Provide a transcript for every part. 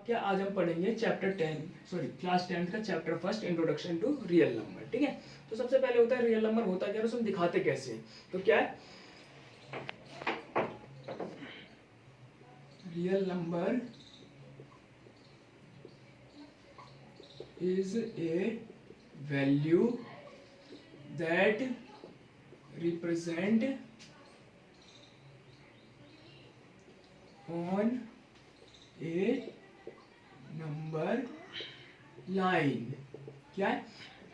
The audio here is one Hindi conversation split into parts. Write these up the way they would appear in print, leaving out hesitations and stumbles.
क्या आज हम पढ़ेंगे क्लास 10 का chapter first introduction to real number. ठीक है, तो सबसे पहले होता है रियल नंबर होता क्या है, हम दिखाते कैसे हैं। तो क्या है real number is a value that represent on a number line। क्या है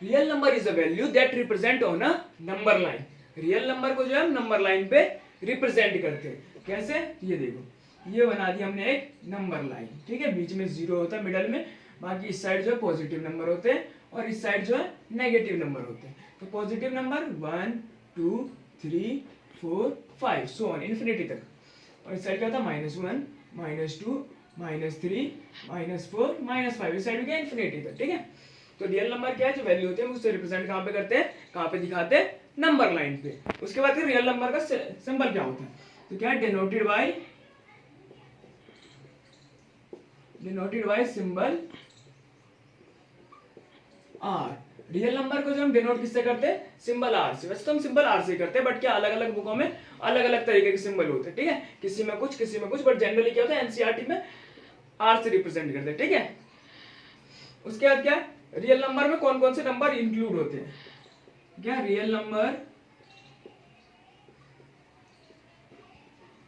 real number is a value that represent on a number line. Real number को जो है हम नंबर लाइन पे रिप्रेजेंट करते हैं। कैसे, ये देखो ये बना दिया हमने एक नंबर लाइन। ठीक है, बीच में जीरो होता है मिडल में, बाकी इस साइड जो है पॉजिटिव नंबर होते हैं और इस साइड जो है नेगेटिव नंबर होते हैं। तो positive number 1 2 3 4 5 so on infinity तक, और इस साइड क्या होता है -1 -2 -3 -4 -5, इस साइड क्या इन्फिनिटी तक। ठीक है, तो रियल नंबर क्या है, जो वैल्यू होते हैं उससे रिप्रेजेंट कहाँ पे करते हैं, कहाँ पे दिखाते हैं, नंबर लाइन पे। उसके बाद रियल नंबर का सिंबल क्या होता है, तो क्या है denoted by symbol R. Real number को जो हम डिनोट किससे करते हैं, सिंबल आर से। वैसे तो हम सिंबल आर से करते हैं, बट क्या अलग अलग बुकों में अलग अलग तरीके के सिंबल होते हैं। ठीक है, किसी में कुछ बट जनरली क्या होता है एनसीईआरटी में आर से रिप्रेजेंट करते हैं। ठीक है, उसके बाद क्या रियल नंबर में कौन कौन से नंबर इंक्लूड होते हैं, क्या real number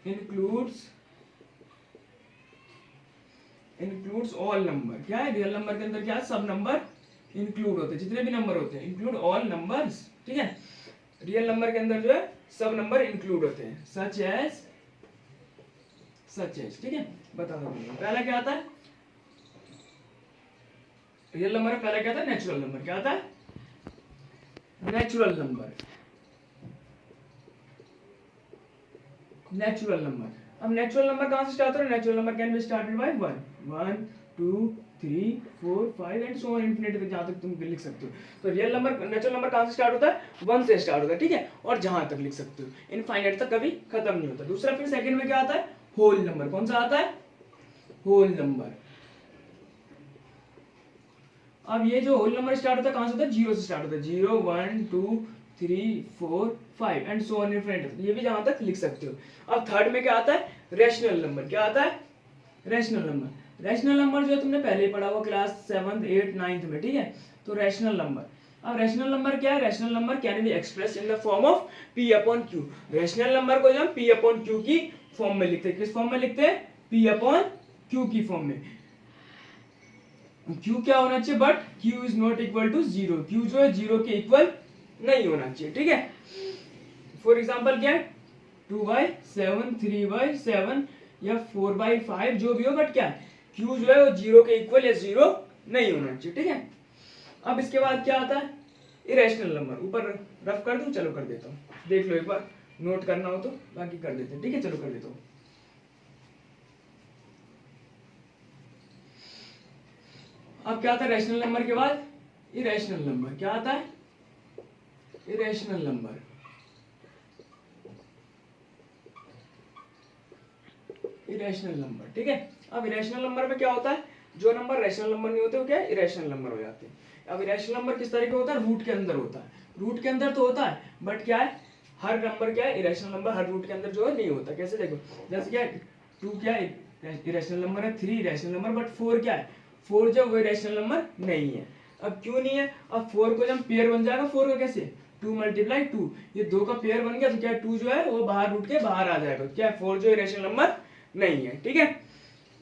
includes all number. क्या है रियल नंबर के अंदर क्या है, सब नंबर इंक्लूड होते हैं, जितने भी नंबर होते हैं इंक्लूड ऑल नंबर्स। ठीक है, रियल नंबर के अंदर जो है सब नंबर इंक्लूड होते हैं, सच एज। ठीक है, बता दो पहला क्या आता है रियल नंबर में, पहला क्या आता है नेचुरल नंबर। क्या आता है नेचुरल नंबर। अब नेचुरल नंबर कहां से स्टार्ट हो रहा है, natural number can be started by 1 2 3 4 5 and so on infinity तक, जहां तक तुम लिख सकते हो। तो रियल नंबर नेचुरल नंबर कहां से स्टार्ट होता है, 1 से स्टार्ट होता है। ठीक है, और जहां तक लिख सकते हो, इनफाइनाइट तक कभी खत्म नहीं होता। दूसरा फिर सेकंड में क्या आता है, होल नंबर। कौन सा आता है, होल नंबर। अब ये जो होल नंबर स्टार्ट होता है कहां से होता है, 0 से स्टार्ट होता है। 0 1 2 3 4 5 एंड सो ऑन इन्फिनिटी, ये भी जहां तक लिख सकते हो। अब थर्ड में क्या आता है, रेशनल नंबर। क्या आता है, रेशनल नंबर। रेशनल नंबर जो है तुमने पहले ही पढ़ा हुआ क्लास 7th 8th 9th में। ठीक है, तो रेशनल नंबर। अब रेशनल नंबर क्या है, rational number can be express in the form of p upon q। Rational number को जो हम p अपॉन q की फॉर्म में लिखते हैं। किस फॉर्म में लिखते हैं, p अपॉन q की फॉर्म में। q क्या होना चाहिए, but q is not equal to 0। q जो है 0 के इक्वल नहीं होना चाहिए। ठीक है, फॉर एग्जांपल क्या है 2/7 3/7 या 4/5 जो भी हो, बट क्या है q जो है वो 0 के इक्वल या 0 नहीं होना चाहिए। ठीक है, अब इसके बाद क्या आता है इरेशनल नंबर। ऊपर रफ कर दूं, चलो कर देता हूं, देख लो एक बार, नोट करना हो तो, बाकी कर देते हैं। ठीक है, चलो कर देता हूं। अब क्या आता है रैशनल नंबर के बाद इरेशनल नंबर। क्या आता है इरेशनल नंबर। Irrational number. ठीक है, अब इरेशनल नंबर में क्या होता है, जो नंबर रैशनल नंबर नहीं होते वो क्या है इरेशनल नंबर हो जाते हैं। अब इरेशनल नंबर किस तरह के होता है, रूट के अंदर होता है। रूट के अंदर तो होता है, बट क्या है हर नंबर क्या है इरेशनल नंबर हर रूट के अंदर जो है नहीं होता। कैसे देखो, जैसे क्या है 2 क्या है इरेशनल नंबर है, 3 इरेशनल नंबर, बट 4 क्या है 4 जो वो इरेशनल नंबर नहीं है। अब क्यों नहीं है, अब 4 को जब पेयर बन जाएगा 4 का कैसे 2 × 2, ये 2 का पेयर बन गया, तो क्या 2 जो है वो बाहर रूट के बाहर आ जाएगा। क्या 4 जो इरेशनल नंबर नहीं है। ठीक है,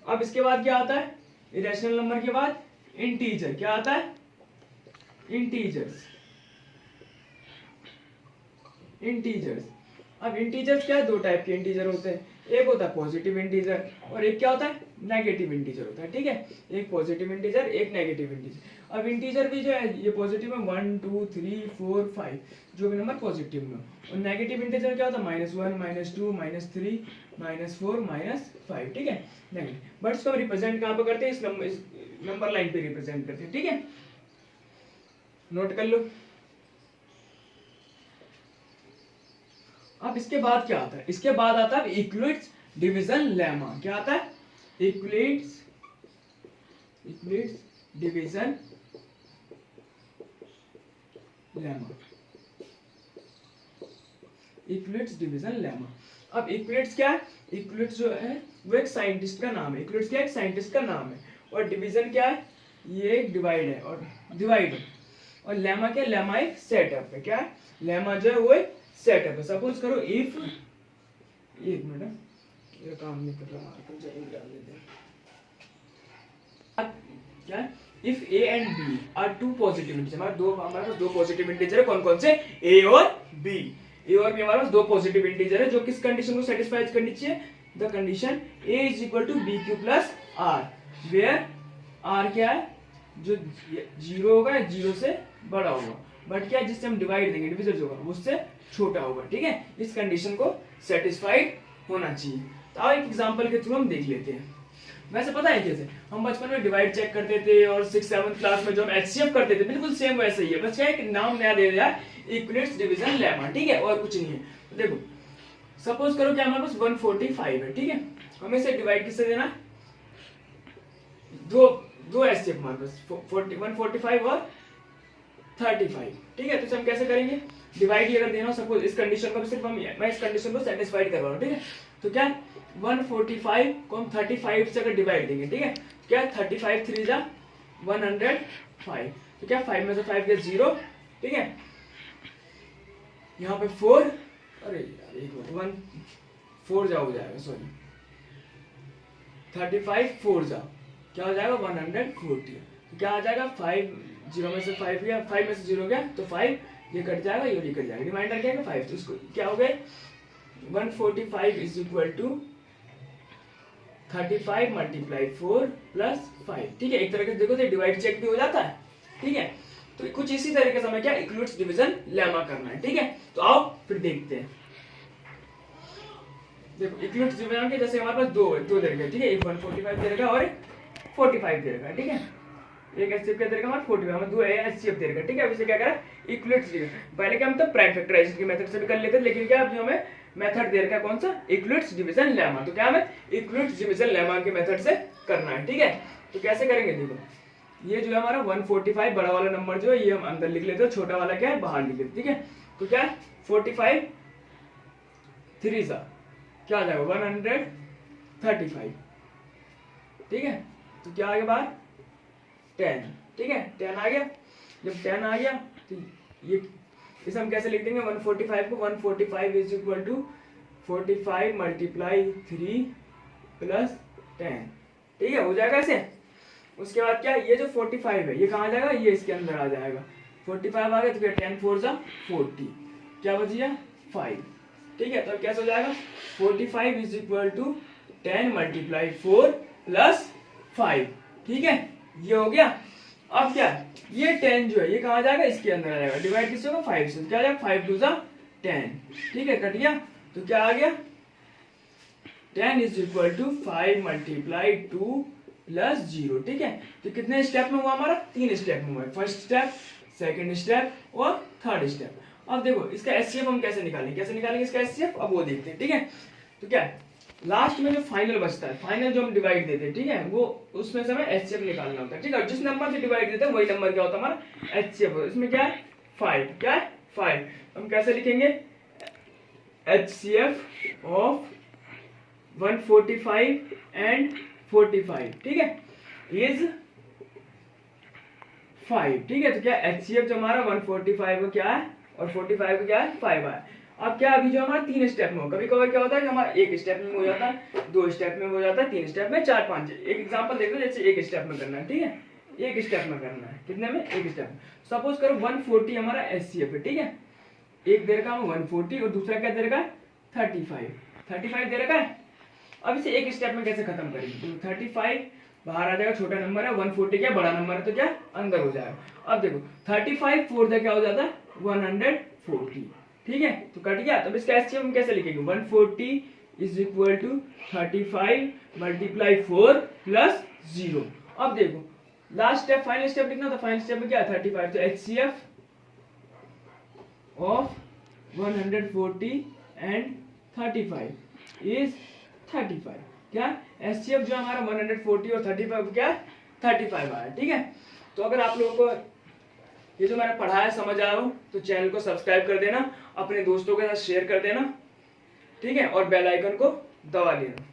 अब इसके बाद क्या आता है इरेशनल नंबर के बाद इंटीजर। क्या आता है इंटीजर्स। अब इंटीजर्स क्या है, दो टाइप के इंटीजर होते हैं, एक होता है पॉजिटिव इंटीजर और एक क्या होता है नेगेटिव इंटीजर होता है। ठीक है, एक पॉजिटिव इंटीजर एक नेगेटिव इंटीजर। अब इंटीजर भी जो है ये पॉजिटिव में 1 2 3 4 5 जो भी नंबर पॉजिटिव में, और नेगेटिव इंटीजर क्या होता है -1 -2 -3 -4 -5। ठीक है, नेगेटिव, बट इसको रिप्रेजेंट कहाँ पे करते हैं, इस नंबर लाइन पे रिप्रेजेंट करते हैं। ठीक है, नोट कर लो। अब इसके बाद क्या आता है, इसके बाद आता है इक्विलिब्स डिवीजन लेमा। क्या आता है इक्विलिब्स Euclid's division lemma, Euclid's division lemma. अब इक्लिप्स क्या है? इक्लिप्स जो है वो एक साइंटिस्ट का नाम है, इक्लिप्स क्या है? एक साइंटिस्ट का नाम है। और डिवीजन क्या है? ये एक डिवाइड है और डिवाइड है। और लेमा क्या? लेमा एक सेटअप है। क्या है? लेमा जो है वो एक सेटअप है। सपोज करो इफ, एक मिनट ये काम नहीं कर रहा, डाल देते हैं। क्या? If a and b are two positive integer, हमारे पास दो पॉजिटिव इंटीजर है। कौन कौन से? ए और बी। ए और बी हमारे पास दो पॉजिटिव इंटीजर है जो किस कंडीशन को सेटिस्फाई करनी चाहिए? The condition a is equal to b q plus r, where r क्या है? जो जीरो होगा या जीरो से बड़ा होगा, बट क्या जिससे हम डिवाइड देंगे, डिविजन जो होगा उससे छोटा होगा। ठीक है, इस कंडीशन को सेटिस्फाइड होना चाहिए। तो आओ एक एग्जांपल के थ्रू हम देख लेते हैं। वैसे पता है कैसे हम बचपन में डिवाइड चेक करते थे और 6-7 क्लास में जो हम एचसीएफ करते थे बिल्कुल सेम वैसे ही है, बस क्या एक नाम नया दे दिया है, इक्विलेट्स डिवीजन लेमा। ठीक है, और कुछ नहीं है। तो देखो सपोज करो कि हमारे पास 145 है। ठीक है, हमें इसे डिवाइड किससे देना है? दो एचसीएफ हमारे पास 145 और 35। ठीक है, तो इसे हम कैसे करेंगे? डिवाइड अगर देना हो, सपोज इस कंडीशन को सिर्फ मैं इस कंडीशन को सेटिस्फाइड कर रहा हूँ। ठीक है, तो क्या 145 को हम 35 से अगर डिवाइड देंगे, ठीक है, क्या 35 3 जा 105, तो क्या 5 में से 5 गया 0। ठीक है, यहाँ पे 4, अरे यार एक 1 4 जा हो जाएगा, सॉरी 35 4 जा क्या हो जाएगा 140। तो क्या आ जाएगा 5 0 में से 5 गया, 5 में से 0 गया तो 5 ये कट जाएगा, ये कट जाएगा, रिमाइंडर क्या है 5। तो इसको क्या हो गए 145 is equal to 35 multiply 4 plus 5। ठीक है, एक तरह से देखो तो डिवाइड चेक भी हो जाता है। ठीक है, तो कुछ इसी तरीके से हमें क्या इक्विलेट्स डिवीजन लेमा करना है। ठीक है, तो आओ फिर देखते हैं। देखो इक्विलेट्स डिवीजन के जैसे हमारे पास दो दे रखे, ठीक है, एक 145 दे रखा और एक 45 दे रखा। ठीक है, एक एचसीएफ क्या दे रखा हमारा 45, हमें दो एचसीएफ दे रखा। ठीक है, अब इसे क्या करा इक्विलेट्स डिवीजन। पहले क्या हम तो प्राइम फैक्टराइजेशन की मेथड से भी कर लेते हैं, लेकिन क्या अब जो हमें मेथड दे रखा है कौन सा? इक्विलेट्स डिवीजन लेमा। तो क्या हमें इक्विलेट्स डिवीजन लेमा के मेथड से करना है। ठीक है, तो कैसे करेंगे? देखो ये जो है हमारा 145 बड़ा वाला नंबर जो है ये हम अंदर लिख लेते हैं, छोटा वाला क्या है बाहर लिख लेते हैं। ठीक है, तो क्या 45 3 सा क्या आ जाएगा 135। ठीक है, तो क्या आ गया बाहर 10। ठीक है, 10 आ गया। जब 10 आ गया तो ये इसे हम कैसे लिख देंगे 145 को 145 is equal to 45 multiply 3 plus 10। ठीक है, हो जाएगा ऐसे। उसके बाद क्या ये जो 45 है ये कहाँ आ जाएगा? ये इसके अंदर आ जाएगा। 45 आ गया तो क्या 10 4 जा 40, क्या बच गया 5। ठीक है, तो कैसे हो जाएगा 45 is equal to 10 multiply 4 plus 5। ठीक है, ये हो गया। अब क्या ये 10 जो है ये कहाँ जाएगा? इसके अंदर आ जाएगा। डिवाइड किससे होगा 5 से, क्या आ जाएगा 5 2 जा 10। ठीक है, कट गया। तो क्या आ गया 10 is equal to 5 multiply 2 plus 0। ठीक है, तो कितने स्टेप में हुआ हमारा? 3 स्टेप में हुआ है। फर्स्ट स्टेप, सेकंड स्टेप और थर्ड स्टेप। अब देखो इसका एचसीएफ हम कैसे निकालेंगे इसका एचसीएफ, अब वो देखते हैं। ठीक है, तो क्या लास्ट में जो फाइनल बचता है, फाइनल जो हम डिवाइड देते हैं, ठीक है, वो उसमें से हमें एचसीएफ निकालना होता है। ठीक है, जिस नंबर से डिवाइड देते हैं वही नंबर क्या होता है हमारा एचसीएफ। इसमें क्या है 5, क्या है 5। हम कैसे लिखेंगे एचसीएफ ऑफ 145 एंड 45। ठीक है, इज 5। ठीक है, तो क्या एचसीएफ जो हमारा 145 का क्या है और 45 का क्या है 5 है। अब क्या अभी जो हमारा 3 स्टेप में हो, कभी कभी क्या होता है कि हमारा 1 स्टेप में हो जाता है, 2 स्टेप में हो जाता है, 3 स्टेप में, 4 5। एक एग्जांपल देख लो, जैसे 1 स्टेप में करना है। ठीक है, 1 स्टेप में करना है, कितने में 1 स्टेप में। सपोज करो 140 हमारा एचसीएफ है। ठीक है, एक दे रखा है 140 और दूसरा क्या दे रखा है 35 दे रखा है। अब इसे एक स्टेप में कैसे खत्म करेंगे? 35 बाहर आ जाएगा, छोटा नंबर है, 140 क्या बड़ा नंबर है तो क्या अंदर हो जाएगा। अब देखो 35 4 क्या हो जाता है 140। ठीक है, तो कट गया। तो इसका एचसीएफ हम कैसे लिखेंगे 140 is equal to 35 multiply 4 plus 0। अब देखो लास्ट स्टेप फाइनल स्टेप लिखना, तो फाइनल स्टेप में क्या 35, तो एचसीएफ ऑफ 140 एंड 35 इज 35। क्या एचसीएफ जो हमारा 140 और 35 क्या 35 आया। ठीक है, तो अगर आप लोगों को ये जो मैंने पढ़ाया समझ आया हो तो चैनल को सब्सक्राइब कर देना, अपने दोस्तों के साथ शेयर कर देना, ठीक है, और बेल आइकन को दबा लेना।